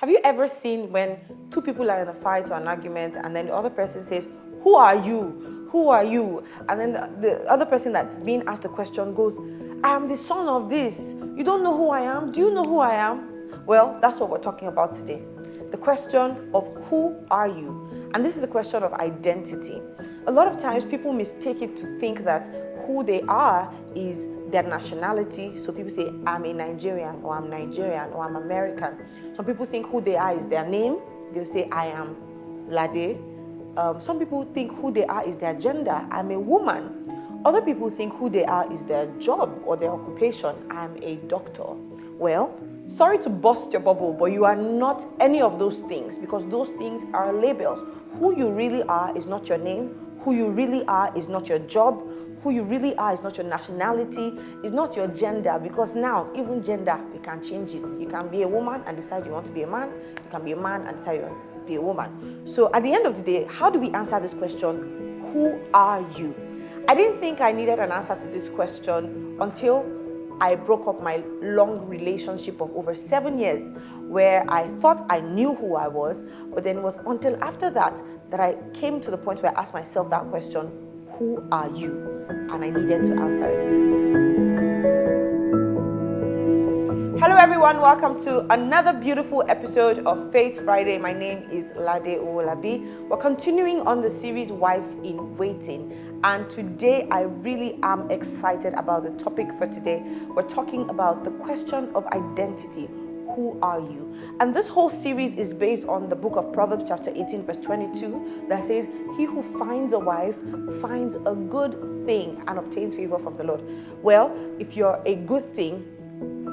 Have you ever seen when two people are in a fight or an argument and then the other person says, "Who are you? Who are you?" And then the other person that's being asked the question goes, "I am the son of this. You don't know who I am? Do you know who I am?" Well, that's what we're talking about today. The question of who are you? And this is a question of identity. A lot of times people mistake it to think that who they are is their nationality. So people say, "I'm a Nigerian," or "I'm Nigerian," or "I'm American." Some people think who they are is their name. They'll say, "I am Lade." Some people think who they are is their gender. "I'm a woman." Other people think who they are is their job or their occupation. "I'm a doctor." Well, sorry to burst your bubble, but you are not any of those things, because those things are labels. Who you really are is not your name. Who you really are is not your job. Who you really are is not your nationality, is not your gender, because now, even gender, we can change it. You can be a woman and decide you want to be a man. You can be a man and decide you want to be a woman. So at the end of the day, how do we answer this question? Who are you? I didn't think I needed an answer to this question until I broke up my long relationship of over 7 years, where I thought I knew who I was, but then it was until after that that I came to the point where I asked myself that question, who are you? And I needed to answer it. Hello everyone, welcome to another beautiful episode of Faith Friday. My name is Lade Owolabi. We're continuing on the series Wife in Waiting, and today I really am excited about the topic for today. We're talking about the question of identity. Who are you? And this whole series is based on the book of Proverbs chapter 18 verse 22 that says, "He who finds a wife finds a good thing and obtains favor from the Lord." Well, if you're a good thing,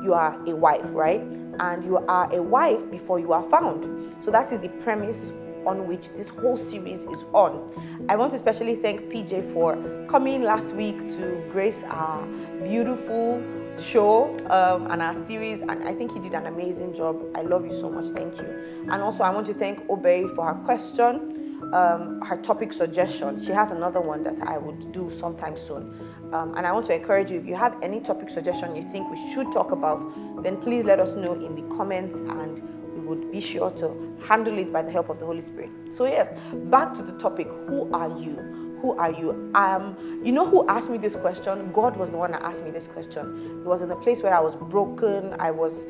you are a wife, right? And you are a wife before you are found. So that is the premise on which this whole series is on. I want to especially thank PJ for coming last week to grace our beautiful show and our series, and I think he did an amazing job. I love you so much. Thank you. And also I want to thank Obey for her question, her topic suggestion. She has another one that I would do sometime soon. And I want to encourage you, if you have any topic suggestion you think we should talk about, then please let us know in the comments, and we would be sure to handle it by the help of the Holy Spirit. So yes, back to the topic. Who are you? Who are you? You know who asked me this question? God was the one that asked me this question. It was in a place where I was broken, I was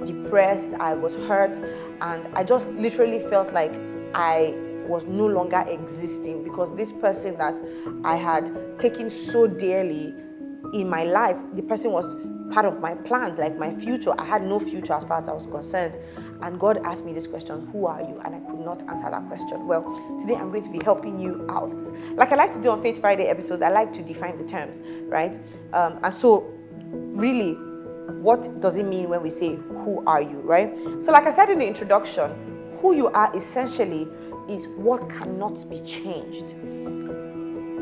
depressed, I was hurt, and I just literally felt like I was no longer existing, because this person that I had taken so dearly in my life, the person was part of my plans, like my future. I had no future as far as I was concerned. And God asked me this question, who are you? And I could not answer that question. Well, today I'm going to be helping you out. Like I like to do on Faith Friday episodes, I like to define the terms, right? And so really, what does it mean when we say, who are you, right? So like I said in the introduction, who you are essentially is what cannot be changed.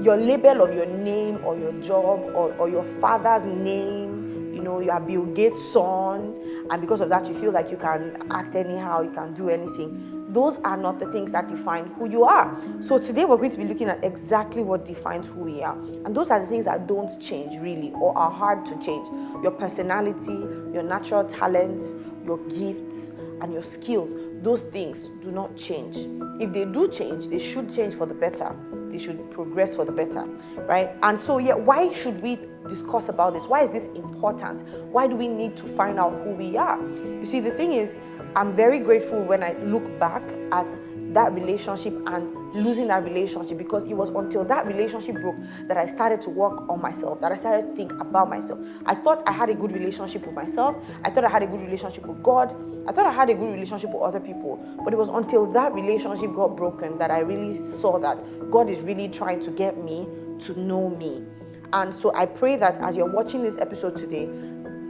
Your label of your name or your job or your father's name, you know, you are Bill Gates' son, and because of that you feel like you can act anyhow, you can do anything. Those are not the things that define who you are. So today we're going to be looking at exactly what defines who we are. And those are the things that don't change really, or are hard to change. Your personality, your natural talents, your gifts, and your skills. Those things do not change. If they do change, they should change for the better. They should progress for the better, right? And so, yeah, why should we discuss about this? Why is this important? Why do we need to find out who we are? You see, the thing is, I'm very grateful when I look back at that relationship and losing that relationship, because it was until that relationship broke that I started to work on myself, that I started to think about myself. I thought I had a good relationship with myself. I thought I had a good relationship with God. I thought I had a good relationship with other people. But it was until that relationship got broken that I really saw that God is really trying to get me to know me. And so I pray that as you're watching this episode today,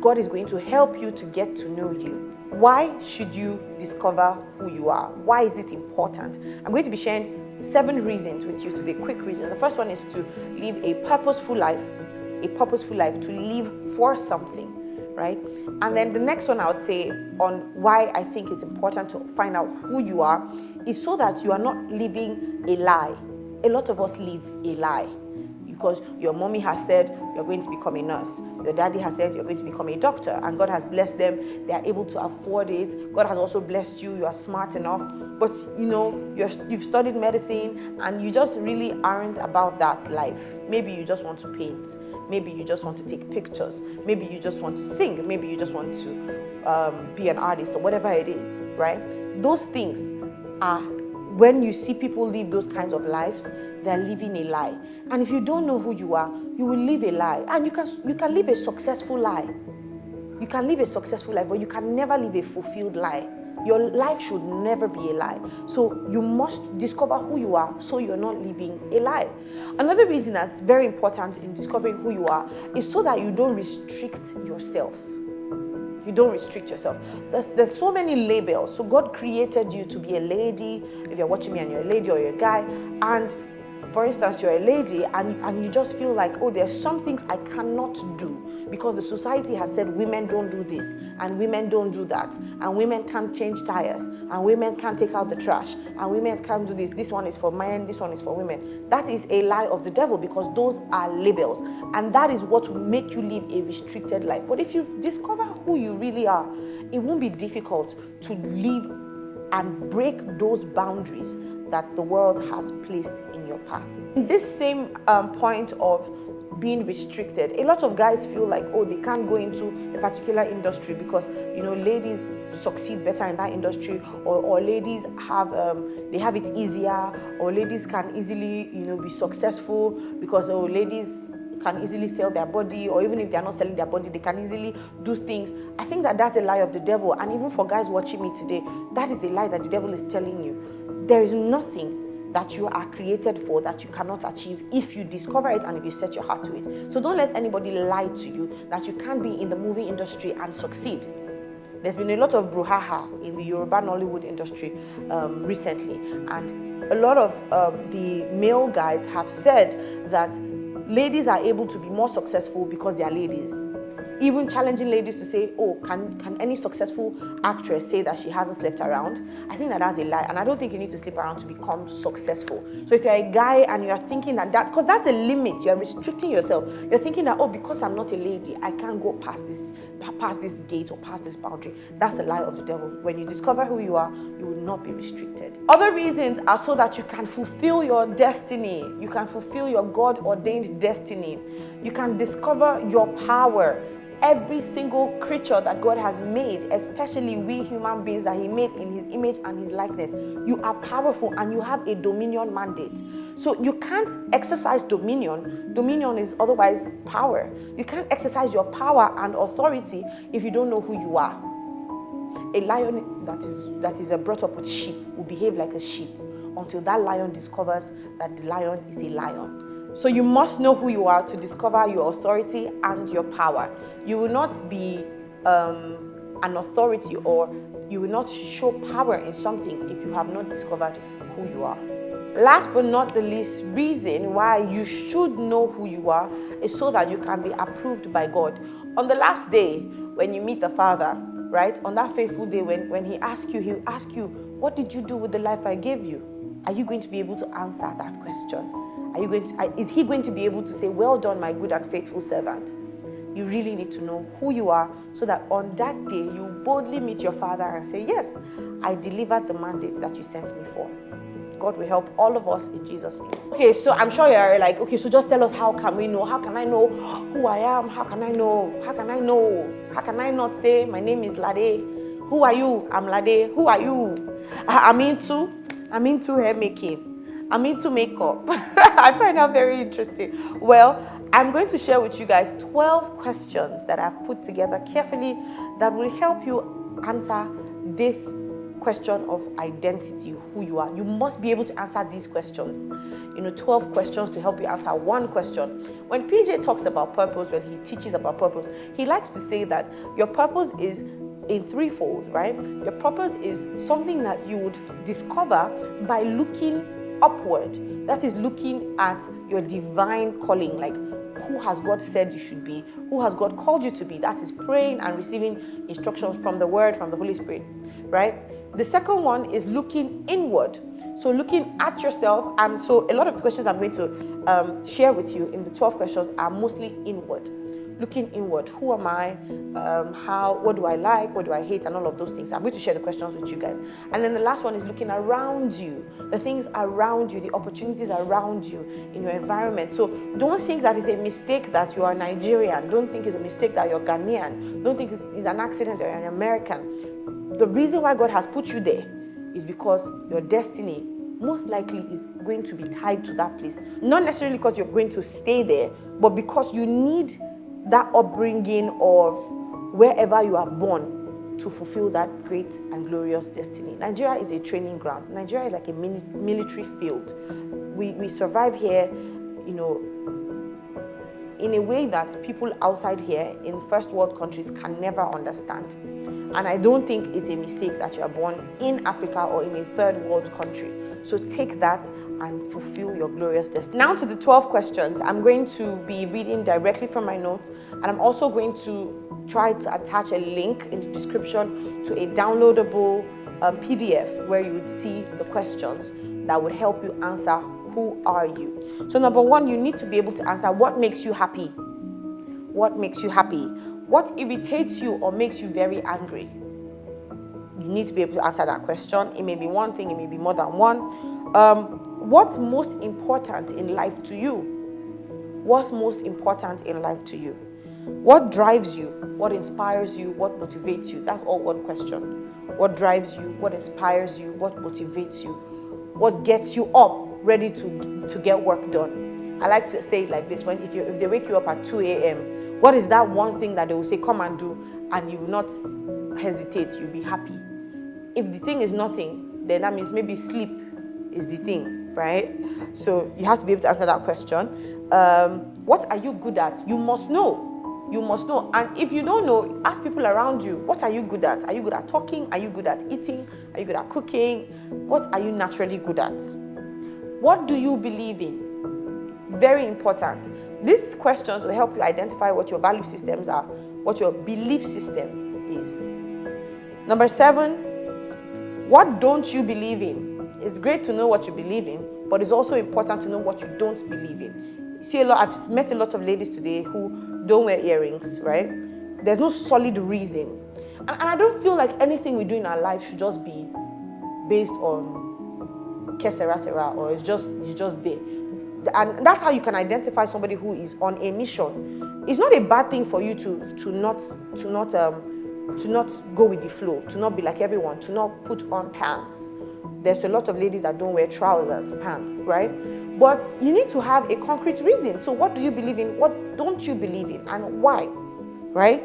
God is going to help you to get to know you. Why should you discover who you are? Why is it important? I'm going to be sharing 7 reasons with you today, quick reasons. The first one is to live a purposeful life, to live for something, right? And then the next one I would say on why I think it's important to find out who you are is so that you are not living a lie. A lot of us live a lie. You because your mommy has said you're going to become a nurse. Your daddy has said you're going to become a doctor, and God has blessed them. They are able to afford it. God has also blessed you. You are smart enough. But you've studied medicine and you just really aren't about that life. Maybe you just want to paint. Maybe you just want to take pictures. Maybe you just want to sing. Maybe you just want to be an artist or whatever it is, right? Those things are, when you see people live those kinds of lives, they're living a lie. And if you don't know who you are, you will live a lie. And you can live a successful lie. You can live a successful life, but you can never live a fulfilled lie. Your life should never be a lie. So you must discover who you are so you're not living a lie. Another reason that's very important in discovering who you are is so that you don't restrict yourself. You don't restrict yourself. There's so many labels. So God created you to be a lady. If you're watching me and you're a lady or you're a guy, and for instance, you're a lady and you just feel like, oh, there's some things I cannot do because the society has said women don't do this and women don't do that, and women can't change tires, and women can't take out the trash, and women can't do this. This one is for men, this one is for women. That is a lie of the devil, because those are labels, and that is what will make you live a restricted life. But if you discover who you really are, it won't be difficult to live and break those boundaries that the world has placed in your path. In this same point of being restricted, a lot of guys feel like, oh, they can't go into a particular industry because ladies succeed better in that industry, or ladies have they have it easier, or ladies can easily be successful because ladies can easily sell their body, or even if they are not selling their body, they can easily do things. I think that that's a lie of the devil. And even for guys watching me today, that is a lie that the devil is telling you. There is nothing that you are created for that you cannot achieve if you discover it and if you set your heart to it. So don't let anybody lie to you that you can't be in the movie industry and succeed. There's been a lot of brouhaha in the Yoruba Nollywood industry recently, and a lot of the male guys have said that ladies are able to be more successful because they are ladies. Even challenging ladies to say, oh, can any successful actress say that she hasn't slept around? I think that that's a lie, and I don't think you need to sleep around to become successful. So if you're a guy and you're thinking that, because that's a limit, you're restricting yourself. You're thinking that, oh, because I'm not a lady, I can't go past this gate or past this boundary. That's a lie of the devil. When you discover who you are, you will not be restricted. Other reasons are so that you can fulfill your destiny. You can fulfill your God-ordained destiny. You can discover your power. Every single creature that God has made, especially we human beings that He made in His image and His likeness, you are powerful and you have a dominion mandate. So you can't exercise dominion. Dominion is otherwise power. You can't exercise your power and authority if you don't know who you are. A lion that is brought up with sheep will behave like a sheep until that lion discovers that the lion is a lion. So you must know who you are to discover your authority and your power. You will not be an authority, or you will not show power in something if you have not discovered who you are. Last but not the least reason why you should know who you are is so that you can be approved by God. On the last day, when you meet the Father, right? On that faithful day, when He asks you, He'll ask you, what did you do with the life I gave you? Are you going to be able to answer that question? Is He going to be able to say, well done, my good and faithful servant? You really need to know who you are so that on that day, you boldly meet your Father and say, yes, I delivered the mandate that you sent me for. God will help all of us in Jesus' name. Okay, so I'm sure you're like, okay, so just tell us, how can we know? How can I know who I am? How can I know? How can I know? How can I not say, my name is Lade? Who are you? I'm Lade. Who are you? I'm into hair making. I'm into makeup. I find that very interesting. Well, I'm going to share with you guys 12 questions that I've put together carefully that will help you answer this question of identity, who you are. You must be able to answer these questions. 12 questions to help you answer one question. When PJ talks about purpose, when he teaches about purpose, he likes to say that your purpose is in threefold, right? Your purpose is something that you would discover by looking upward. That is looking at your divine calling, like who has God said you should be? Who has God called you to be? That is praying and receiving instructions from the Word, from the Holy Spirit, right? The second one is looking inward. So looking at yourself. And so a lot of the questions I'm going to share with you in the 12 questions are mostly inward. Looking inward. Who am I? What do I like? What do I hate? And all of those things. I'm going to share the questions with you guys. And then the last one is looking around you. The things around you, the opportunities around you in your environment. So don't think that it's a mistake that you are Nigerian. Don't think it's a mistake that you're Ghanaian. Don't think it's an accident that you're an American. The reason why God has put you there is because your destiny most likely is going to be tied to that place. Not necessarily because you're going to stay there, but because you need that upbringing of wherever you are born to fulfill that great and glorious destiny. Nigeria is a training ground. Nigeria is like a military field. We survive here, in a way that people outside here in first world countries can never understand. And I don't think it's a mistake that you are born in Africa or in a third world country. So take that and fulfill your glorious destiny. Now to the 12 questions. I'm going to be reading directly from my notes, and I'm also going to try to attach a link in the description to a downloadable PDF where you would see the questions that would help you answer who are you. So number one, you need to be able to answer what makes you happy. What makes you happy? What irritates you or makes you very angry? You need to be able to answer that question. It may be one thing, it may be more than one. What's most important in life to you? What's most important in life to you? What drives you? What inspires you? What motivates you? That's all one question. What drives you? What inspires you? What motivates you? What gets you up ready to get work done? I like to say it like this: if they wake you up at 2 a.m., what is that one thing that they will say, come and do, and you will not hesitate, you'll be happy? If the thing is nothing, then that means maybe sleep is the thing, right? So you have to be able to answer that question. What are you good at? You must know. You must know. And if you don't know, ask people around you, what are you good at? Are you good at talking? Are you good at eating? Are you good at cooking? What are you naturally good at? What do you believe in? Very important. These questions will help you identify what your value systems are, what your belief system is. Number 7, what don't you believe in? It's great to know what you believe in, but it's also important to know what you don't believe in. I've met a lot of ladies today who don't wear earrings, right? There's no solid reason. And I don't feel like anything we do in our life should just be based on que sera sera, or it's just there. And that's how you can identify somebody who is on a mission. It's not a bad thing for you to not go with the flow, to not be like everyone, to not put on pants. There's a lot of ladies that don't wear trousers, pants, right? But you need to have a concrete reason. So what do you believe in? What don't you believe in? And why, right?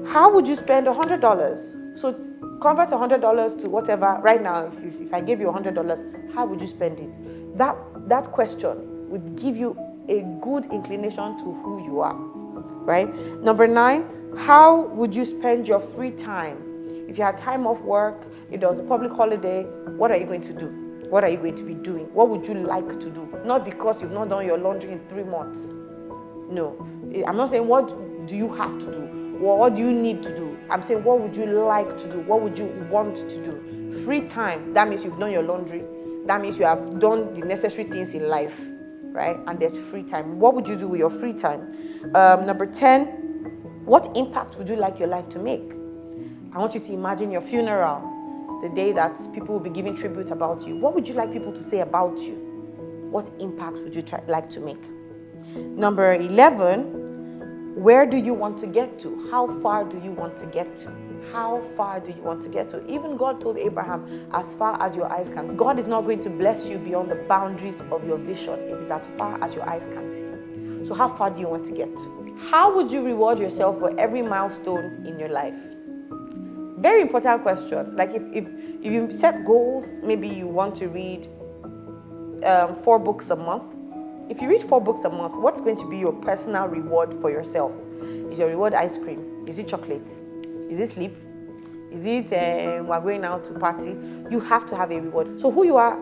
How would you spend $100? So convert $100 to whatever. Right now, if I gave you $100, how would you spend it? That question would give you a good inclination to who you are, right? Number 9, how would you spend your free time? If you had time off work, it was a public holiday, what are you going to do? What are you going to be doing? What would you like to do? Not because you've not done your laundry in 3 months. No. I'm not saying what do you have to do? What do you need to do? I'm saying what would you like to do? What would you want to do? Free time, that means you've done your laundry. That means you have done the necessary things in life, right? And there's free time. What would you do with your free time? Number 10, what impact would you like your life to make? I want you to imagine your funeral, the day that people will be giving tribute about you. What would you like people to say about you? What impact would you like to make? Number 11, where do you want to get to? How far do you want to get to? How far do you want to get to? Even God told Abraham, as far as your eyes can see. God is not going to bless you beyond the boundaries of your vision. It is as far as your eyes can see. So how far do you want to get to? How would you reward yourself for every milestone in your life? Very important question. Like if you set goals, maybe you want to read 4 books a month. If you read 4 books a month, what's going to be your personal reward for yourself? Is your reward ice cream? Is it chocolates? Is it sleep? Is it we're going out to party? You have to have a reward. So who you are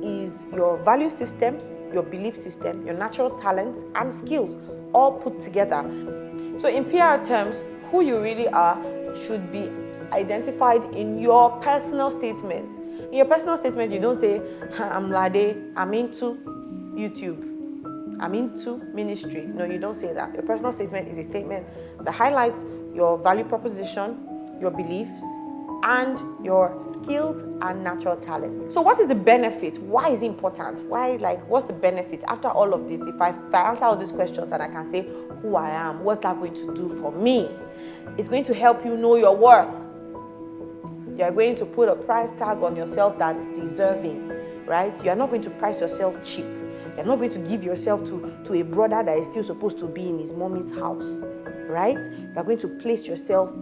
is your value system, your belief system, your natural talents and skills all put together. So in PR terms, who you really are should be identified in your personal statement. In your personal statement, you don't say, I'm Lade, I'm into YouTube, I'm into ministry. No, you don't say that. Your personal statement is a statement that highlights your value proposition, your beliefs, and your skills and natural talent. So what is the benefit? Why is it important? What's the benefit? After all of this, if I answer all these questions and I can say who I am, what's that going to do for me? It's going to help you know your worth. You're going to put a price tag on yourself that is deserving, right? You're not going to price yourself cheap. You're not going to give yourself to a brother that is still supposed to be in his mommy's house, right? You're going to place yourself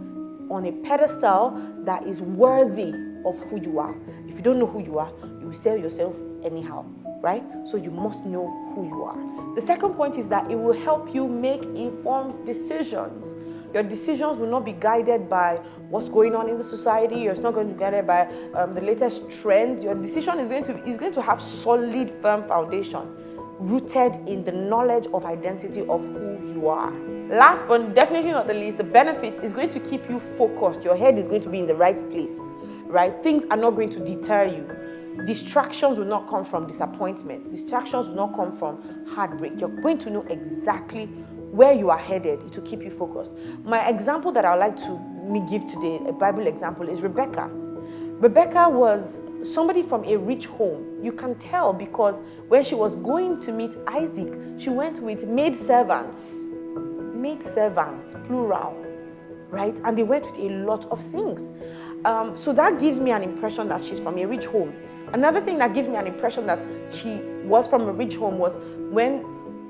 on a pedestal that is worthy of who you are. If you don't know who you are, you will sell yourself anyhow, right? So you must know who you are. The second point is that it will help you make informed decisions. Your decisions will not be guided by what's going on in the society. It's not going to be guided by the latest trends. Your decision is going to have solid, firm foundation, rooted in the knowledge of identity of who you are. Last but definitely not the least, the benefit is going to keep you focused. Your head is going to be in the right place, right? Things are not going to deter you. Distractions will not come from disappointment. Distractions will not come from heartbreak. You're going to know exactly where you are headed to keep you focused. My example that I would like to give today, a Bible example, is Rebecca. Rebecca was somebody from a rich home. You can tell because when she was going to meet Isaac, she went with maidservants, plural, right? And they went with a lot of things. So that gives me an impression that she's from a rich home. Another thing that gives me an impression that she was from a rich home was when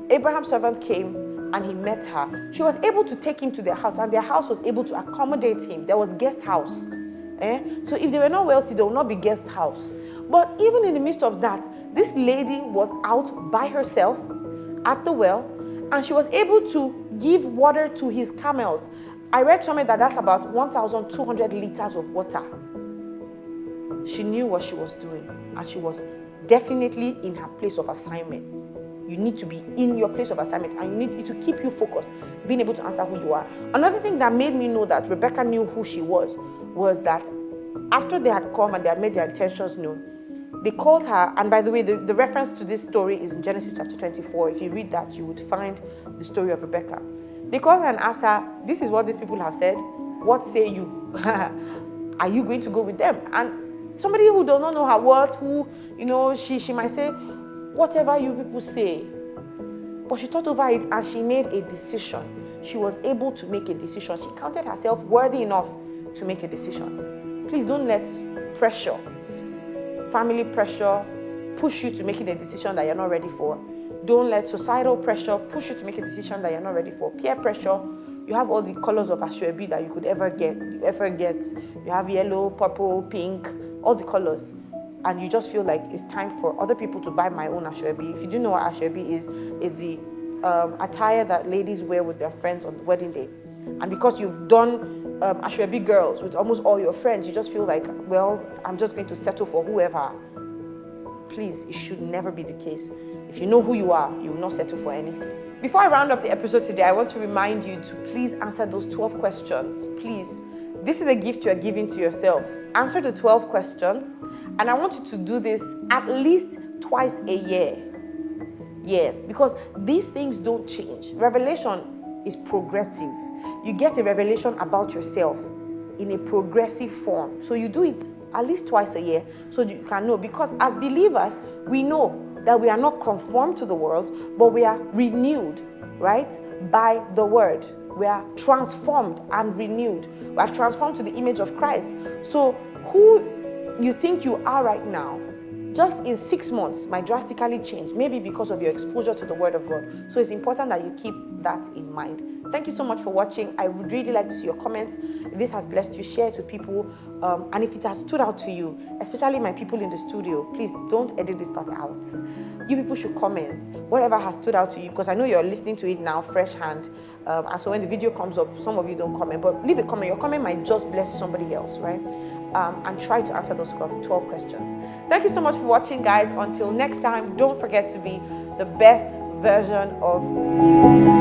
Abraham's servant came and he met her, she was able to take him to their house, and their house was able to accommodate him. There was guest house. So if they were not wealthy, there would not be guest house. But even in the midst of that, this lady was out by herself at the well, and she was able to give water to his camels. I read somewhere that that's about 1,200 liters of water. She knew what she was doing, and she was definitely in her place of assignment. You need to be in your place of assignment, and you need it to keep you focused, being able to answer who you are. Another thing that made me know that Rebecca knew who she was that after they had come and they had made their intentions known, they called her. And by the way, the reference to this story is in Genesis chapter 24. If you read that, you would find the story of Rebecca. They called her and asked her, this is what these people have said. What say you? Are you going to go with them? And somebody who does not know her worth, who, she might say, whatever you people say. But she thought over it and she made a decision. She was able to make a decision. She counted herself worthy enough to make a decision. Please don't let pressure, family pressure, push you to making a decision that you're not ready for. Don't let societal pressure push you to make a decision that you're not ready for. Peer pressure, you have all the colors of Asoebi that you could ever get. You have yellow, purple, pink, all the colors. And you just feel like it's time for other people to buy my own Asoebi. If you do know what Asoebi is the attire that ladies wear with their friends on the wedding day. And because you've done Asoebi girls with almost all your friends, you just feel like, well, I'm just going to settle for whoever. Please, it should never be the case. If you know who you are, you will not settle for anything. Before I round up the episode today, I want to remind you to please answer those 12 questions. Please. This is a gift you are giving to yourself. Answer the 12 questions, and I want you to do this at least twice a year. Yes, because these things don't change. Revelation is progressive. You get a revelation about yourself in a progressive form. So you do it at least twice a year so you can know. Because as believers, we know that we are not conformed to the world, but we are renewed, right, by the word. We are transformed and renewed. We are transformed to the image of Christ. So who you think you are right now, just in 6 months, might drastically change, maybe because of your exposure to the Word of God. So it's important that you keep that in mind. Thank you so much for watching. I would really like to see your comments. If this has blessed you, share it with people. And if it has stood out to you, especially my people in the studio, please don't edit this part out. You people should comment whatever has stood out to you, because I know you're listening to it now, fresh hand. And so when the video comes up, some of you don't comment, but leave a comment. Your comment might just bless somebody else, right? And try to answer those 12 questions. Thank you so much for watching, guys. Until next time, don't forget to be the best version of you.